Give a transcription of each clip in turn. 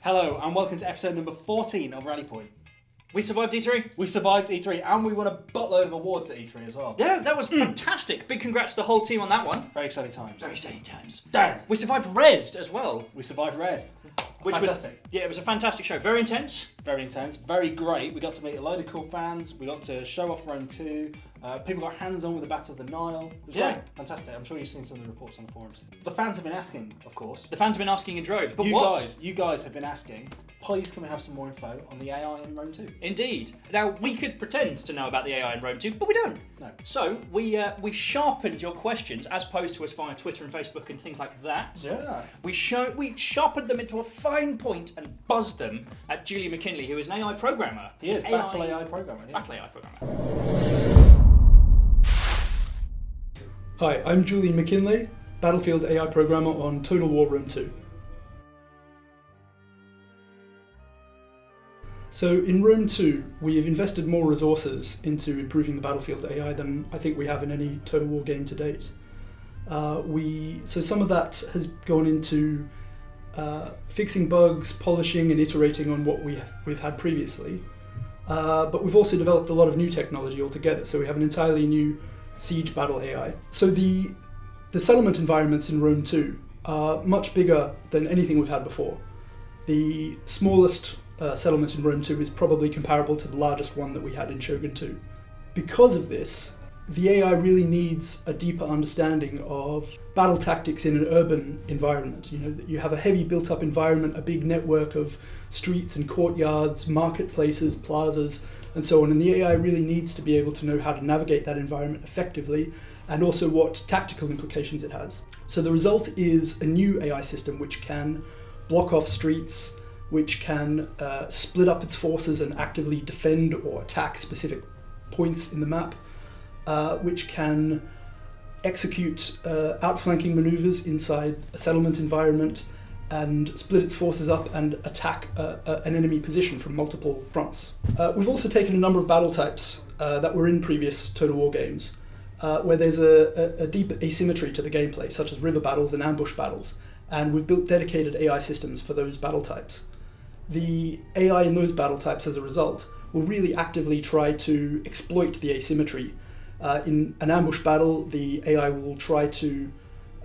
Hello and welcome to episode number 14 of Rally Point. We survived E3. We survived E3 and we won a buttload of awards at E3 as well. Yeah, that was fantastic. Big congrats to the whole team on that one. Very exciting times. Very exciting times. Damn. We survived Rezzed as well. We survived Rest. Which Fantastic. it was a fantastic show. Very intense. Very intense. Very great. We got to meet a load of cool fans. We got to show off Rome 2. People got hands-on with the Battle of the Nile. It was great. Fantastic. I'm sure you've seen some of the reports on the forums. The fans have been asking, of course. The fans have been asking in droves. But You guys have been asking, please can we have some more info on the AI in Rome 2? Indeed. Now, we could pretend to know about the AI in Rome 2, but we don't. No. So, we sharpened your questions, as opposed to us via Twitter and Facebook and things like that. Yeah. We sharpened them into a fine point and buzzed them at Julian McKinlay, who is an AI programmer. He is, Battle AI programmer. Yeah. Battle AI programmer. Hi, I'm Julian McKinlay, Battlefield AI programmer on Total War Rome 2. So in Rome 2, we have invested more resources into improving the Battlefield AI than I think we have in any Total War game to date. So some of that has gone into fixing bugs, polishing and iterating on what we've had previously. But we've also developed a lot of new technology altogether, so we have an entirely new siege battle AI. So the settlement environments in Rome 2 are much bigger than anything we've had before. The smallest settlement in Rome 2 is probably comparable to the largest one that we had in Shogun 2. Because of this, the AI really needs a deeper understanding of battle tactics in an urban environment. You know, you have a heavy built-up environment, a big network of streets and courtyards, marketplaces, plazas, and so on. And the AI really needs to be able to know how to navigate that environment effectively and also what tactical implications it has. So the result is a new AI system which can block off streets, which can split up its forces and actively defend or attack specific points in the map, which can execute outflanking maneuvers inside a settlement environment and split its forces up and attack an enemy position from multiple fronts. We've also taken a number of battle types that were in previous Total War games, where there's a deep asymmetry to the gameplay, such as river battles and ambush battles, and we've built dedicated AI systems for those battle types. The AI in those battle types, as a result, will really actively try to exploit the asymmetry. In an ambush battle, the AI will try to,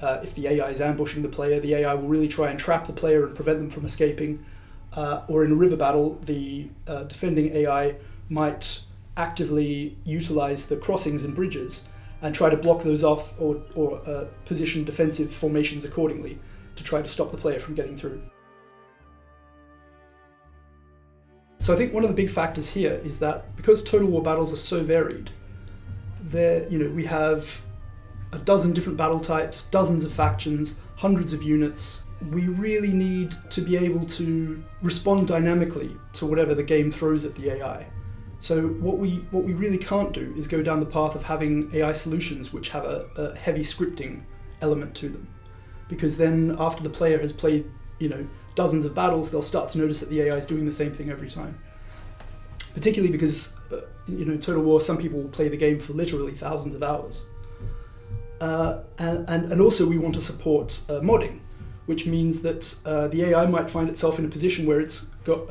if the AI is ambushing the player, the AI will really try and trap the player and prevent them from escaping. Or in a river battle, the defending AI might actively utilize the crossings and bridges and try to block those off or position defensive formations accordingly to try to stop the player from getting through. So I think one of the big factors here is that because Total War battles are so varied, we have a dozen different battle types, dozens of factions, hundreds of units. We really need to be able to respond dynamically to whatever the game throws at the AI. So what we really can't do is go down the path of having AI solutions which have a heavy scripting element to them, because then after the player has played, dozens of battles, they'll start to notice that the AI is doing the same thing every time. Particularly because, Total War, some people will play the game for literally thousands of hours. And also we want to support modding, which means that the AI might find itself in a position where it's got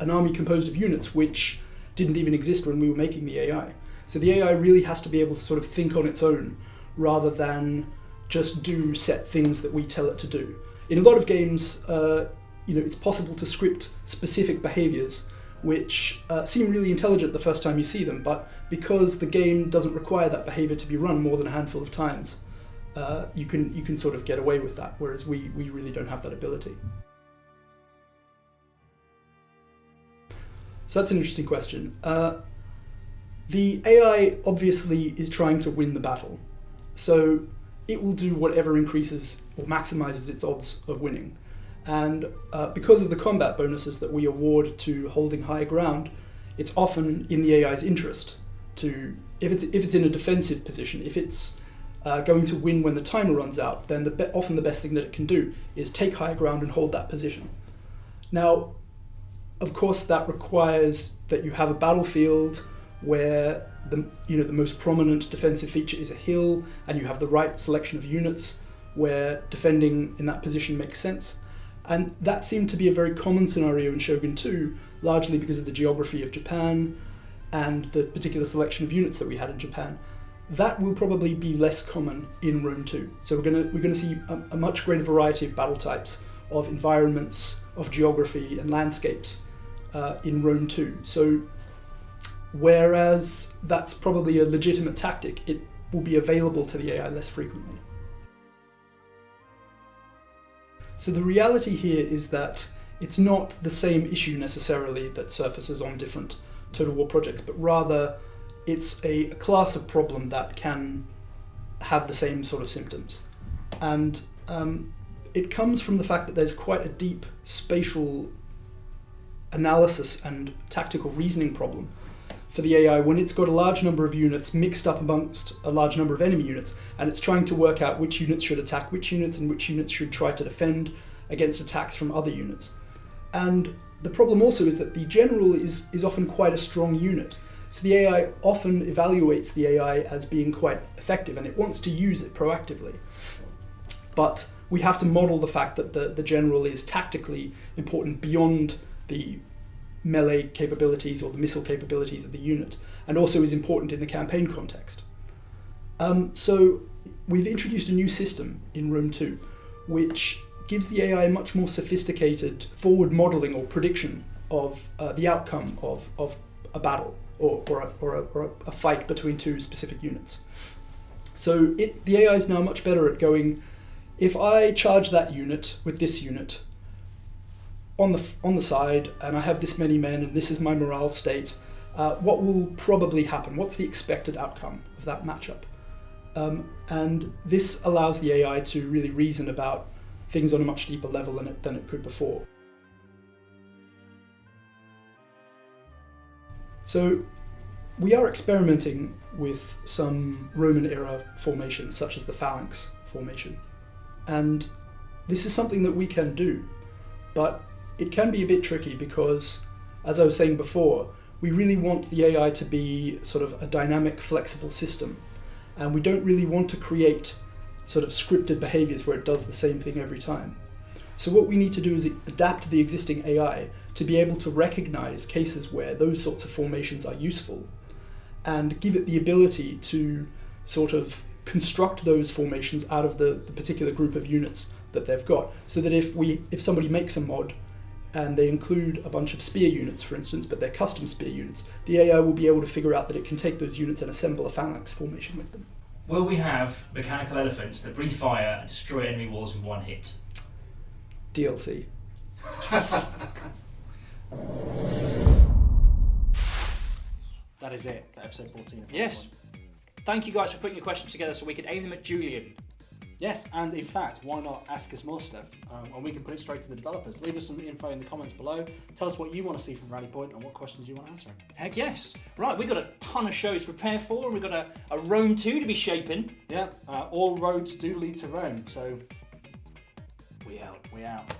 an army composed of units which didn't even exist when we were making the AI. So the AI really has to be able to sort of think on its own rather than just do set things that we tell it to do. In a lot of games, it's possible to script specific behaviors which seem really intelligent the first time you see them, but because the game doesn't require that behavior to be run more than a handful of times, you can sort of get away with that, whereas we really don't have that ability. So that's an interesting question. The AI obviously is trying to win the battle, so it will do whatever increases or maximizes its odds of winning. And because of the combat bonuses that we award to holding high ground, it's often in the AI's interest to, if it's in a defensive position, if it's going to win when the timer runs out, then often the best thing that it can do is take high ground and hold that position. Now, of course, that requires that you have a battlefield where the most prominent defensive feature is a hill, and you have the right selection of units where defending in that position makes sense. And that seemed to be a very common scenario in Shogun 2, largely because of the geography of Japan and the particular selection of units that we had in Japan. That will probably be less common in Rome 2. So we're gonna see a much greater variety of battle types, of environments, of geography and landscapes in Rome 2. So whereas that's probably a legitimate tactic, it will be available to the AI less frequently. So the reality here is that it's not the same issue necessarily that surfaces on different Total War projects, but rather it's a class of problem that can have the same sort of symptoms. And it comes from the fact that there's quite a deep spatial analysis and tactical reasoning problem for the AI when it's got a large number of units mixed up amongst a large number of enemy units, and it's trying to work out which units should attack which units and which units should try to defend against attacks from other units. And the problem also is that the general is often quite a strong unit. So the AI often evaluates the AI as being quite effective, and it wants to use it proactively. But we have to model the fact that the general is tactically important beyond the melee capabilities or the missile capabilities of the unit, and also is important in the campaign context. So we've introduced a new system in Rome 2, which gives the AI much more sophisticated forward modeling or prediction of the outcome of a battle or a fight between two specific units. So the AI is now much better at going, if I charge that unit with this unit on the side, and I have this many men, and this is my morale state, what will probably happen? What's the expected outcome of that matchup? And this allows the AI to really reason about things on a much deeper level than it could before. So we are experimenting with some Roman era formations, such as the phalanx formation. And this is something that we can do, but it can be a bit tricky because, as I was saying before, we really want the AI to be sort of a dynamic, flexible system. And we don't really want to create sort of scripted behaviors where it does the same thing every time. So what we need to do is adapt the existing AI to be able to recognize cases where those sorts of formations are useful and give it the ability to sort of construct those formations out of the particular group of units that they've got, so that if somebody makes a mod and they include a bunch of spear units, for instance, but they're custom spear units, the AI will be able to figure out that it can take those units and assemble a phalanx formation with them. Will we have mechanical elephants that breathe fire and destroy enemy walls in one hit? DLC. That is it for episode 14. Yes. Thank you guys for putting your questions together so we could aim them at Julian. Yes, and in fact, why not ask us more stuff, and we can put it straight to the developers. Leave us some info in the comments below. Tell us what you want to see from Rally Point and what questions you want answering. Heck yes. Right, we've got a ton of shows to prepare for, and we've got a Rome 2 to be shaping. Yeah, all roads do lead to Rome, so We out. we out.